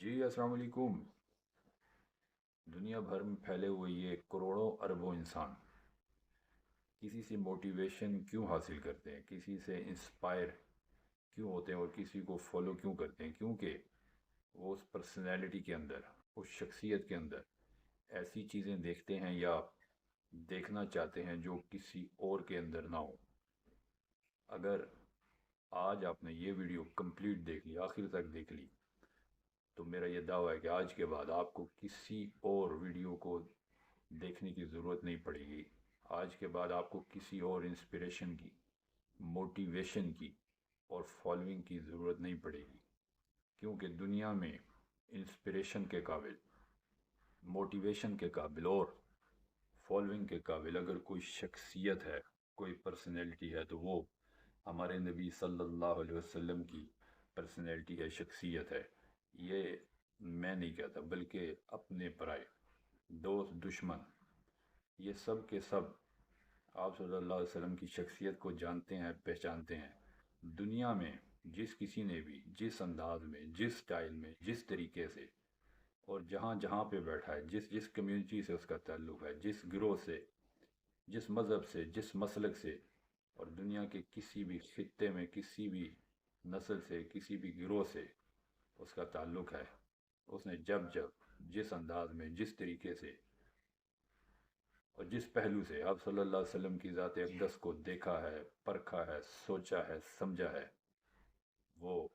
جی السلام علیکم۔ دنیا بھر میں پھیلے ہوئے یہ کروڑوں اربوں انسان کسی سے موٹیویشن کیوں حاصل کرتے ہیں، کسی سے انسپائر کیوں ہوتے ہیں اور کسی کو فالو کیوں کرتے ہیں؟ کیونکہ وہ اس پرسنالٹی کے اندر، اس شخصیت کے اندر ایسی چیزیں دیکھتے ہیں یا دیکھنا چاہتے ہیں جو کسی اور کے اندر نہ ہو۔ اگر آج آپ نے یہ ویڈیو کمپلیٹ دیکھ لی، آخر تک دیکھ لی، تو میرا یہ دعویٰ ہے کہ آج کے بعد آپ کو کسی اور ویڈیو کو دیکھنے کی ضرورت نہیں پڑے گی۔ آج کے بعد آپ کو کسی اور انسپریشن کی، موٹیویشن کی اور فالوئنگ کی ضرورت نہیں پڑے گی، کیونکہ دنیا میں انسپریشن کے قابل، موٹیویشن کے قابل اور فالوئنگ کے قابل اگر کوئی شخصیت ہے، کوئی پرسنالٹی ہے، تو وہ ہمارے نبی صلی اللہ علیہ وسلم کی پرسنالٹی ہے، شخصیت ہے۔ یہ میں نہیں کہتا، بلکہ اپنے پرائے، دوست، دشمن، یہ سب کے سب آپ صلی اللہ علیہ وسلم کی شخصیت کو جانتے ہیں، پہچانتے ہیں۔ دنیا میں جس کسی نے بھی جس انداز میں، جس سٹائل میں، جس طریقے سے اور جہاں جہاں پہ بیٹھا ہے، جس کمیونٹی سے اس کا تعلق ہے، جس گروہ سے، جس مذہب سے، جس مسلک سے، اور دنیا کے کسی بھی خطے میں کسی بھی نسل سے، کسی بھی گروہ سے اس کا تعلق ہے، اس نے جب جس انداز میں، جس طریقے سے اور جس پہلو سے آپ صلی اللہ علیہ وسلم کی ذات اقدس کو دیکھا ہے، پرکھا ہے، سوچا ہے، سمجھا ہے، وہ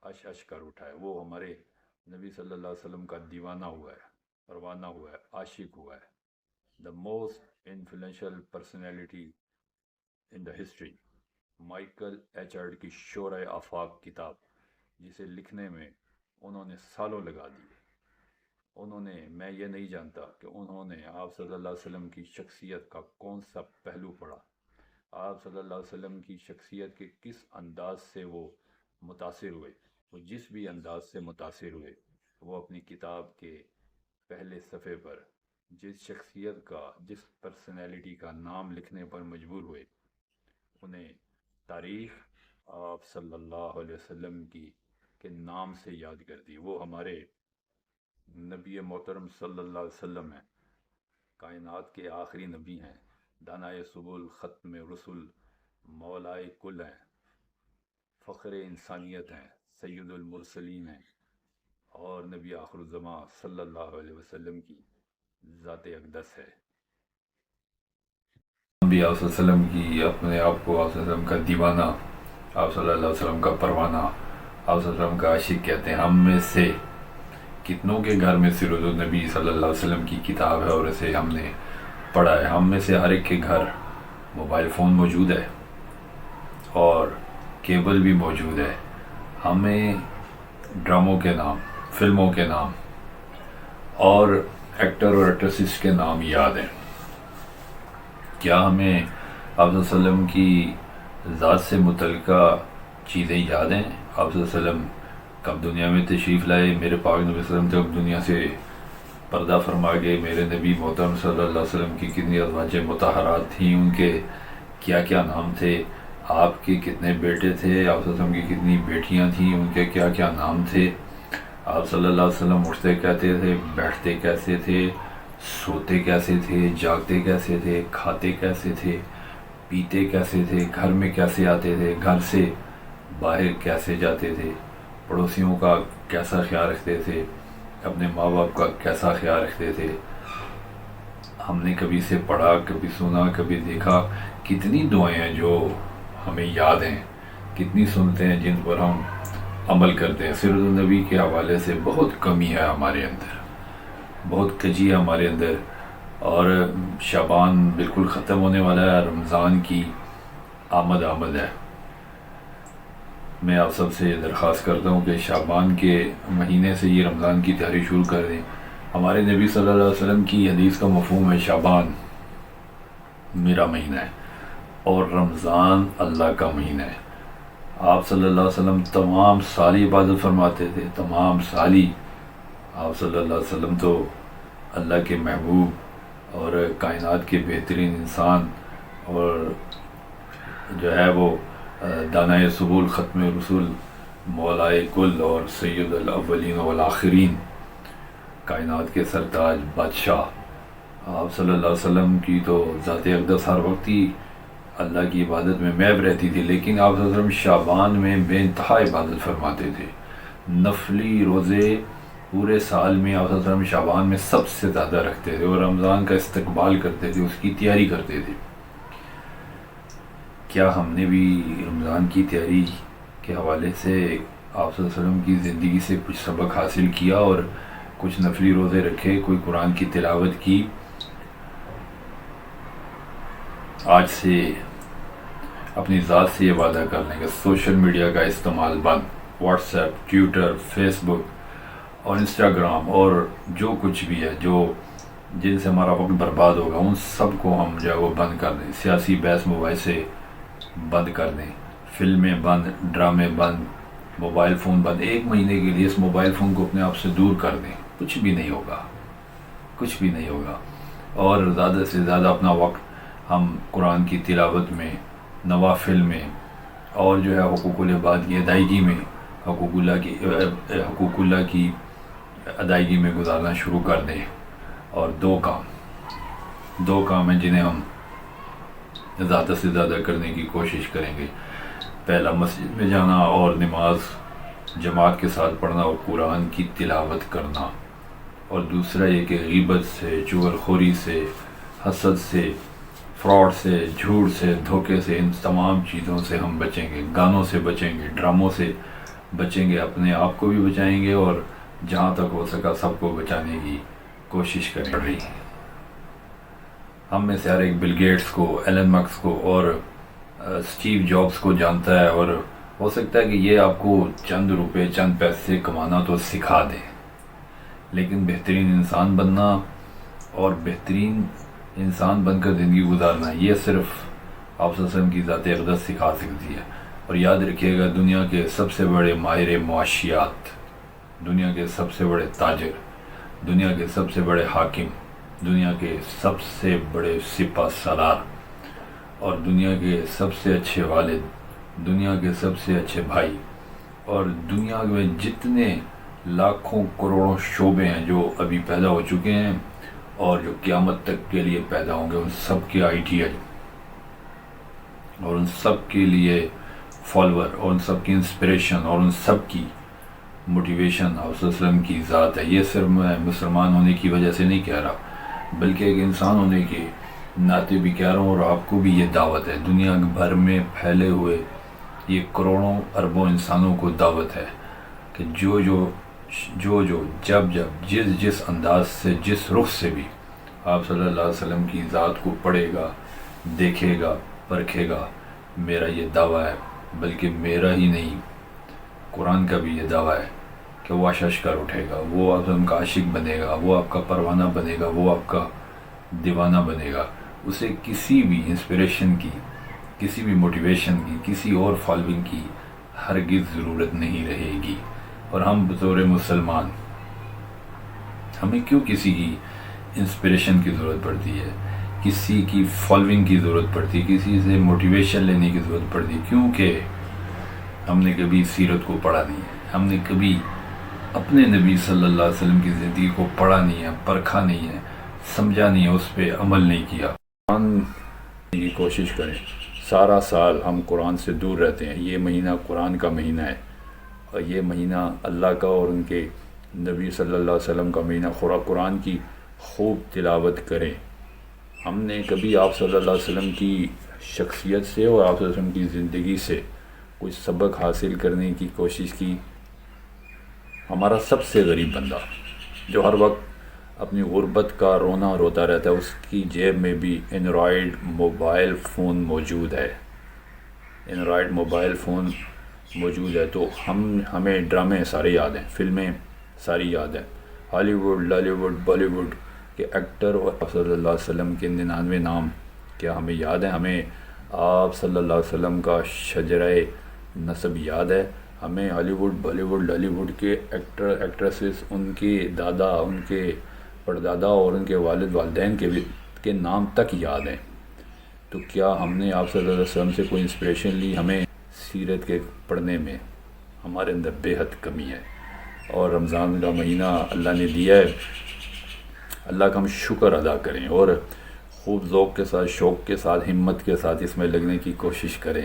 اش کر اٹھا ہے، وہ ہمارے نبی صلی اللہ علیہ وسلم کا دیوانہ ہوا ہے، پروانہ ہوا ہے، عاشق ہوا ہے۔ The most influential personality in the history, Michael Hart کی شورۂ آفاق کتاب، جسے لکھنے میں انہوں نے سالوں لگا دیے۔ میں یہ نہیں جانتا کہ انہوں نے آپ صلی اللہ علیہ وسلم کی شخصیت کا کون سا پہلو پڑھا، آپ صلی اللہ علیہ وسلم کی شخصیت کے کس انداز سے وہ متاثر ہوئے۔ وہ جس بھی انداز سے متاثر ہوئے، وہ اپنی کتاب کے پہلے صفحے پر جس شخصیت کا، جس پرسنالٹی کا نام لکھنے پر مجبور ہوئے، انہیں تاریخ آپ صلی اللہ علیہ وسلم کی کے نام سے یاد کر دی۔ وہ ہمارے نبی محترم صلی اللہ علیہ وسلم ہیں، کائنات کے آخری نبی ہیں، دانائے سبل، ختم رسول، مولائے کل ہیں، فخر انسانیت ہیں، سید المرسلین ہیں، اور نبی آخر الزمان صلی اللہ علیہ وسلم کی ذات اقدس ہے۔ نبی آپ صلی اللہ علیہ وسلم کی اپنے آپ کو آپ صلی اللہ علیہ وسلم کا دیوانہ، آپ صلی اللہ علیہ وسلم کا پروانہ، آپ صلی اللہ علیہ وسلم کا عاشق کہتے ہیں۔ ہم میں سے کتنوں کے گھر میں سیرت النبی صلی اللہ علیہ وسلم کی کتاب ہے اور اسے ہم نے پڑھا ہے؟ ہم میں سے ہر ایک کے گھر موبائل فون موجود ہے اور کیبل بھی موجود ہے۔ ہمیں ڈراموں کے نام، فلموں کے نام اور ایکٹر اور ایکٹریسز کے نام یاد ہیں۔ کیا ہمیں آپ صلی اللہ علیہ وسلم کی ذات سے متعلقہ چیزیں یاد ہیں؟ آپ صلی اللہ علیہ وسلم کب دنیا میں تشریف لائے، میرے پاک نبی صلی اللہ علیہ وسلم کب دنیا سے پردہ فرما گئے، میرے نبی محترم صلی اللہ علیہ وسلم کی کتنی ازواج مطہرات تھیں، ان کے کیا کیا نام تھے، آپ کے کتنے بیٹے تھے، آپ صلی اللہ علیہ وسلم کی کتنی بیٹیاں تھیں، ان کے کیا کیا نام تھے، آپ صلی اللہ علیہ وسلم اٹھتے کیسے تھے، بیٹھتے کیسے تھے، سوتے کیسے تھے، جاگتے کیسے تھے، کھاتے کیسے تھے، پیتے کیسے تھے، گھر میں کیسے آتے تھے، گھر سے باہر کیسے جاتے تھے، پڑوسیوں کا کیسا خیال رکھتے تھے، اپنے ماں باپ کا کیسا خیال رکھتے تھے۔ ہم نے کبھی سے پڑھا، کبھی سنا، کبھی دیکھا؟ کتنی دعائیں ہیں جو ہمیں یاد ہیں، کتنی سنتے ہیں جن پر ہم عمل کرتے ہیں۔ سیرت النبی کے حوالے سے بہت کمی ہے ہمارے اندر، بہت کجی ہے ہمارے اندر، اور شعبان بالکل ختم ہونے والا ہے، رمضان کی آمد ہے۔ میں آپ سب سے درخواست کرتا ہوں کہ شعبان کے مہینے سے یہ رمضان کی تیاری شروع کر دیں۔ ہمارے نبی صلی اللہ علیہ وسلم کی حدیث کا مفہوم ہے شعبان میرا مہینہ ہے اور رمضان اللہ کا مہینہ ہے۔ آپ صلی اللہ علیہ وسلم تمام سالی عبادت فرماتے تھے، تمام سالی۔ آپ صلی اللہ علیہ وسلم تو اللہ کے محبوب اور کائنات کے بہترین انسان، اور جو ہے وہ دانائے سبل، ختم رسول، مولائے کل اور سید الاولین والآخرین، کائنات کے سرتاج بادشاہ آپ صلی اللہ علیہ وسلم کی تو ذات اقدس ہر وقت ہی اللہ کی عبادت میں محو رہتی تھی، لیکن آپ صلی اللہ علیہ وسلم شعبان میں بے انتہا عبادت فرماتے تھے۔ نفلی روزے پورے سال میں آپ صلی اللہ علیہ وسلم شعبان میں سب سے زیادہ رکھتے تھے، اور رمضان کا استقبال کرتے تھے، اس کی تیاری کرتے تھے۔ کیا ہم نے بھی رمضان کی تیاری کے حوالے سے آپ صلی اللہ علیہ وسلم کی زندگی سے کچھ سبق حاصل کیا اور کچھ نفلی روزے رکھے، کوئی قرآن کی تلاوت کی؟ آج سے اپنی ذات سے یہ وعدہ کر لیں کہ سوشل میڈیا کا استعمال بند، واٹس ایپ، ٹویٹر، فیس بک اور انسٹاگرام اور جو کچھ بھی ہے جو جن سے ہمارا وقت برباد ہوگا، ان سب کو ہم جو ہے وہ بند کر دیں۔ سیاسی بحث موبائل سے بند کر دیں، فلمیں بند، ڈرامے بند، موبائل فون بند۔ 1 مہینے کے لیے اس موبائل فون کو اپنے آپ سے دور کر دیں، کچھ بھی نہیں ہوگا، کچھ بھی نہیں ہوگا۔ اور زیادہ سے زیادہ اپنا وقت ہم قرآن کی تلاوت میں، نوافل میں، اور جو ہے حقوق العباد کی ادائیگی میں، حقوق اللہ کی ادائیگی میں گزارنا شروع کر دیں۔ اور دو کام ہیں جنہیں ہم زیادہ سے زیادہ کرنے کی کوشش کریں گے۔ پہلا مسجد میں جانا اور نماز جماعت کے ساتھ پڑھنا اور قرآن کی تلاوت کرنا، اور دوسرا یہ کہ غیبت سے، چغل خوری سے، حسد سے، فراڈ سے، جھوٹ سے، دھوکے سے، ان تمام چیزوں سے ہم بچیں گے۔ گانوں سے بچیں گے، ڈراموں سے بچیں گے، اپنے آپ کو بھی بچائیں گے اور جہاں تک ہو سکا سب کو بچانے کی کوشش کریں گے۔ ہم میں سے ہر ایک بل گیٹس کو، ایلن ماسک کو اور اسٹیو جابس کو جانتا ہے، اور ہو سکتا ہے کہ یہ آپ کو چند روپے، چند پیسے کمانا تو سکھا دیں، لیکن بہترین انسان بننا اور بہترین انسان بن کر زندگی گزارنا، یہ صرف آپ صلی اللہ علیہ وسلم کی ذات اقدس سکھا سکتی ہے۔ اور یاد رکھیے گا، دنیا کے سب سے بڑے ماہر معاشیات، دنیا کے سب سے بڑے تاجر، دنیا کے سب سے بڑے حاکم، دنیا کے سب سے بڑے سپہ سالار، اور دنیا کے سب سے اچھے والد، دنیا کے سب سے اچھے بھائی، اور دنیا میں جتنے لاکھوں کروڑوں شعبے ہیں جو ابھی پیدا ہو چکے ہیں اور جو قیامت تک کے لیے پیدا ہوں گے، ان سب کے آئیڈیا اور ان سب کے لیے فالوور اور ان سب کی انسپریشن اور ان سب کی موٹیویشن آپ صلی اللہ علیہ وسلم کی ذات ہے۔ یہ صرف میں مسلمان ہونے کی وجہ سے نہیں کہہ رہا، بلکہ ایک انسان ہونے کے ناطے بھی کہہ رہا ہوں، اور آپ کو بھی یہ دعوت ہے۔ دنیا بھر میں پھیلے ہوئے یہ کروڑوں اربوں انسانوں کو دعوت ہے کہ جو جب جس انداز سے، جس رخ سے بھی آپ صلی اللہ علیہ وسلم کی ذات کو پڑھے گا، دیکھے گا، پرکھے گا، میرا یہ دعویٰ ہے، بلکہ میرا ہی نہیں، قرآن کا بھی یہ دعویٰ ہے کہ وہ اشش کر اٹھے گا، وہ آپ کا عاشق بنے گا، وہ آپ کا پروانہ بنے گا، وہ آپ کا دیوانہ بنے گا۔ اسے کسی بھی انسپریشن کی، کسی بھی موٹیویشن کی، کسی اور فالوئنگ کی ہرگز ضرورت نہیں رہے گی۔ اور ہم بطور مسلمان، ہمیں کیوں کسی کی انسپریشن کی ضرورت پڑتی ہے، کسی کی فالوئنگ کی ضرورت پڑتی ہے، کسی سے موٹیویشن لینے کی ضرورت پڑتی ہے؟ کیونکہ ہم نے کبھی سیرت کو پڑھا نہیں ہے، ہم نے کبھی اپنے نبی صلی اللہ علیہ وسلم کی زندگی کو پڑھا نہیں ہے، پرکھا نہیں ہے، سمجھا نہیں ہے، اس پہ عمل نہیں کیا۔ قرآن کی کوشش کریں۔ سارا سال ہم قرآن سے دور رہتے ہیں، یہ مہینہ قرآن کا مہینہ ہے، اور یہ مہینہ اللہ کا اور ان کے نبی صلی اللہ علیہ وسلم کا مہینہ۔ قرآن کی خوب تلاوت کریں۔ ہم نے کبھی آپ صلی اللہ علیہ وسلم کی شخصیت سے اور آپ صلی اللہ علیہ وسلم کی زندگی سے کچھ سبق حاصل کرنے کی کوشش کی؟ ہمارا سب سے غریب بندہ جو ہر وقت اپنی غربت کا رونا روتا رہتا ہے، اس کی جیب میں بھی اینڈرائڈ موبائل فون موجود ہے، اینڈرائڈ موبائل فون موجود ہے۔ تو ہمیں ڈرامے سارے یاد ہیں، فلمیں ساری یاد ہیں، Hollywood, Lollywood, Bollywood کے ایکٹر اور آپ صلی اللہ علیہ وسلم کے 99 نام کیا ہمیں یاد ہیں؟ ہمیں آپ صلی اللہ علیہ وسلم کا شجرہ نسب یاد ہے؟ ہمیں Hollywood, Bollywood, Lollywood کے ایکٹر ایکٹریسز، ان کے دادا، ان کے پردادا اور ان کے والد والدین کے نام تک یاد ہیں۔ تو کیا ہم نے آپ صلی اللہ علیہ وسلم سے کوئی انسپریشن لی؟ ہمیں سیرت کے پڑھنے میں، ہمارے اندر بے حد کمی ہے، اور رمضان کا مہینہ اللہ نے دیا ہے، اللہ کا ہم شکر ادا کریں اور خوب ذوق کے ساتھ، شوق کے ساتھ، ہمت کے ساتھ اس میں لگنے کی کوشش کریں،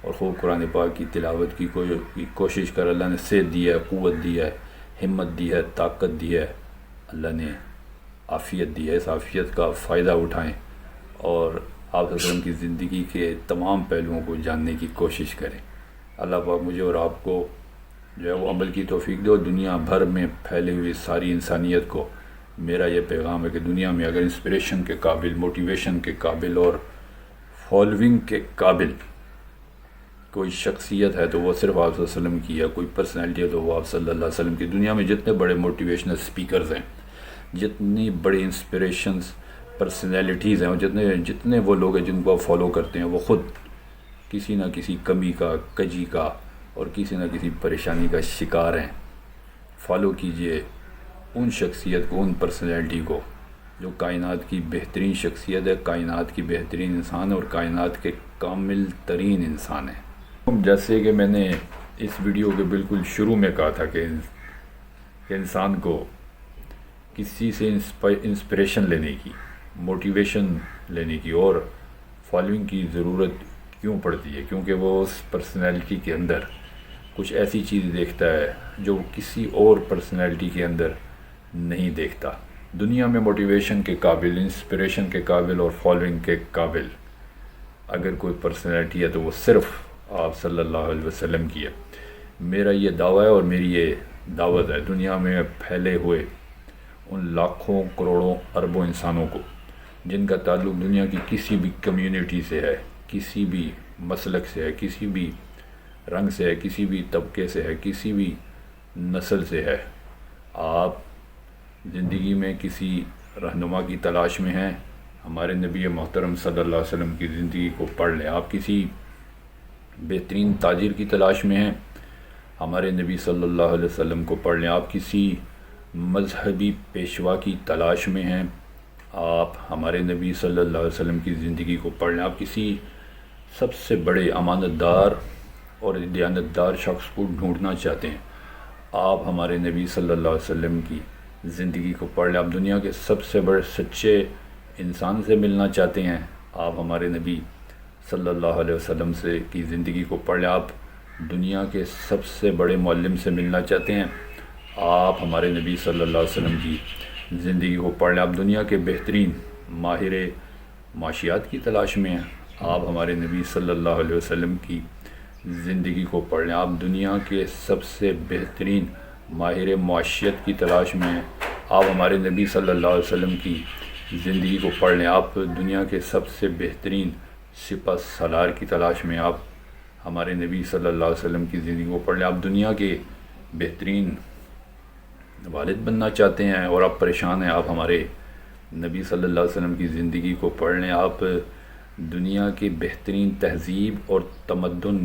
اور خوب قرآن پاک کی تلاوت کی کوشش کریں۔ اللہ نے صحت دی ہے، قوت دی ہے، ہمت دی ہے، طاقت دی ہے، اللہ نے عافیت دی ہے، اس عافیت کا فائدہ اٹھائیں اور آپ صلی اللہ علیہ وسلم کی زندگی کے تمام پہلوؤں کو جاننے کی کوشش کریں۔ اللہ پاک مجھے اور آپ کو جو ہے وہ عمل کی توفیق دے، اور دنیا بھر میں پھیلے ہوئی ساری انسانیت کو میرا یہ پیغام ہے کہ دنیا میں اگر انسپریشن کے قابل، موٹیویشن کے قابل اور فالوئنگ کے قابل کوئی شخصیت ہے تو وہ صرف آپ صلی اللہ علیہ وسلم کی ہے، کوئی پرسنالٹی ہے تو وہ آپ صلی اللہ علیہ وسلم کی۔ دنیا میں جتنے بڑے موٹیویشنل سپیکرز ہیں، جتنی بڑی انسپریشنز پرسنالٹیز ہیں، اور جتنے وہ لوگ ہیں جن کو آپ فالو کرتے ہیں، وہ خود کسی نہ کسی کمی کا، کجی کا اور کسی نہ کسی پریشانی کا شکار ہیں۔ فالو کیجئے ان شخصیت کو، ان پرسنالٹی کو جو کائنات کی بہترین شخصیت ہے، کائنات کی بہترین انسان ہے اور کائنات کے کامل ترین انسان ہے۔ جیسے کہ میں نے اس ویڈیو کے بالکل شروع میں کہا تھا کہ انسان کو کسی سے انسپریشن لینے کی، موٹیویشن لینے کی اور فالوئنگ کی ضرورت کیوں پڑتی ہے، کیونکہ وہ اس پرسنالٹی کے اندر کچھ ایسی چیز دیکھتا ہے جو کسی اور پرسنالٹی کے اندر نہیں دیکھتا۔ دنیا میں موٹیویشن کے قابل، انسپریشن کے قابل اور فالوئنگ کے قابل اگر کوئی پرسنالٹی ہے تو وہ صرف آپ صلی اللہ علیہ وسلم کی ہے۔ میرا یہ دعویٰ ہے اور میری یہ دعوت ہے دنیا میں پھیلے ہوئے ان لاکھوں، کروڑوں، اربوں انسانوں کو جن کا تعلق دنیا کی کسی بھی کمیونٹی سے ہے، کسی بھی مسلک سے ہے، کسی بھی رنگ سے ہے، کسی بھی طبقے سے ہے، کسی بھی نسل سے ہے۔ آپ زندگی میں کسی رہنما کی تلاش میں ہیں، ہمارے نبی محترم صلی اللہ علیہ وسلم کی زندگی کو پڑھ لیں۔ آپ کسی بہترین تاجر کی تلاش میں ہیں، ہمارے نبی صلی اللہ علیہ وسلم کو پڑھ لیں۔ آپ کسی مذہبی پیشوا کی تلاش میں ہیں، آپ ہمارے نبی صلی اللہ علیہ وسلم کی زندگی کو پڑھ لیں۔ آپ کسی سب سے بڑے امانت دار اور دیانتدار شخص کو ڈھونڈنا چاہتے ہیں، آپ ہمارے نبی صلی اللہ علیہ وسلم کی زندگی کو پڑھ لیں۔ آپ دنیا کے سب سے بڑے سچے انسان سے ملنا چاہتے ہیں، آپ ہمارے نبی صلی اللہ علیہ وسلم کی زندگی کو پڑھ لیں۔ آپ دنیا کے سب سے بڑے معلم سے ملنا چاہتے ہیں، آپ ہمارے نبی صلی اللہ علیہ وسلم کی زندگی کو پڑھ لیں۔ آپ دنیا کے بہترین ماہر معاشیات کی تلاش میں ہیں، آپ ہمارے نبی صلی اللہ علیہ وسلم کی زندگی کو پڑھ لیں۔ آپ دنیا کے سب سے بہترین ماہر معاشیت کی تلاش میں ہیں، آپ ہمارے نبی صلی اللہ علیہ وسلم کی زندگی کو پڑھ لیں۔ آپ دنیا کے سب سے بہترین سپہ سالار کی تلاش میں، آپ ہمارے نبی صلی اللہ علیہ وسلم کی زندگی کو پڑھ لیں۔ آپ دنیا کے بہترین والد بننا چاہتے ہیں اور آپ پریشان ہیں، آپ ہمارے نبی صلی اللہ علیہ وسلم کی زندگی کو پڑھ لیں۔ آپ دنیا کی بہترین تہذیب اور تمدن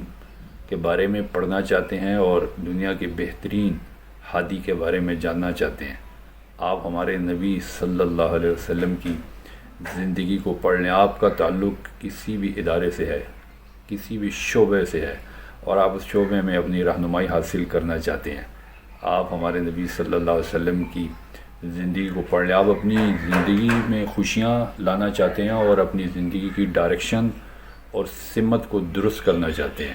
کے بارے میں پڑھنا چاہتے ہیں اور دنیا کے بہترین ہادی کے بارے میں جاننا چاہتے ہیں، آپ ہمارے نبی صلی اللہ علیہ وسلم کی زندگی کو پڑھ لیں۔ آپ کا تعلق کسی بھی ادارے سے ہے، کسی بھی شعبے سے ہے اور آپ اس شعبے میں اپنی رہنمائی حاصل کرنا چاہتے ہیں، آپ ہمارے نبی صلی اللہ علیہ وسلم کی زندگی کو پڑھ لیں۔ آپ اپنی زندگی میں خوشیاں لانا چاہتے ہیں اور اپنی زندگی کی ڈائریکشن اور سمت کو درست کرنا چاہتے ہیں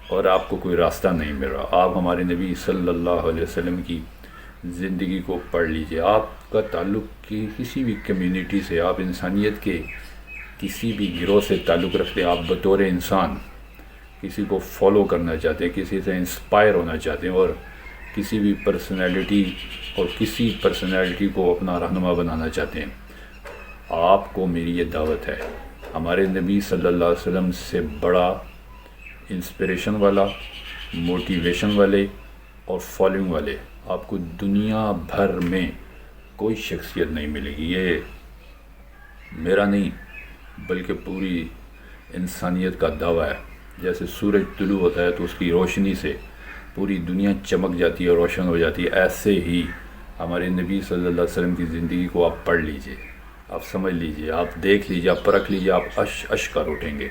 اور آپ کو کوئی راستہ نہیں مل رہا، آپ ہمارے نبی صلی اللہ علیہ وسلم کی زندگی کو پڑھ لیجئے۔ آپ کا تعلق کسی بھی کمیونٹی سے، آپ انسانیت کے کسی بھی گروہ سے تعلق رکھتے ہیں، آپ بطور انسان کسی کو فالو کرنا چاہتے ہیں، کسی سے انسپائر ہونا چاہتے ہیں اور کسی بھی پرسنالٹی اور کسی پرسنالٹی کو اپنا رہنما بنانا چاہتے ہیں، آپ کو میری یہ دعوت ہے۔ ہمارے نبی صلی اللہ علیہ وسلم سے بڑا انسپریشن والا، موٹیویشن والے اور فالوئنگ والے آپ کو دنیا بھر میں کوئی شخصیت نہیں ملے گی۔ یہ میرا نہیں بلکہ پوری انسانیت کا دعویٰ ہے۔ جیسے سورج طلوع ہوتا ہے تو اس کی روشنی سے پوری دنیا چمک جاتی ہے، روشن ہو جاتی ہے، ایسے ہی ہمارے نبی صلی اللہ علیہ وسلم کی زندگی کو آپ پڑھ لیجئے، آپ سمجھ لیجئے، آپ دیکھ لیجئے، آپ پرکھ لیجئے، آپ اشکار اٹھیں گے۔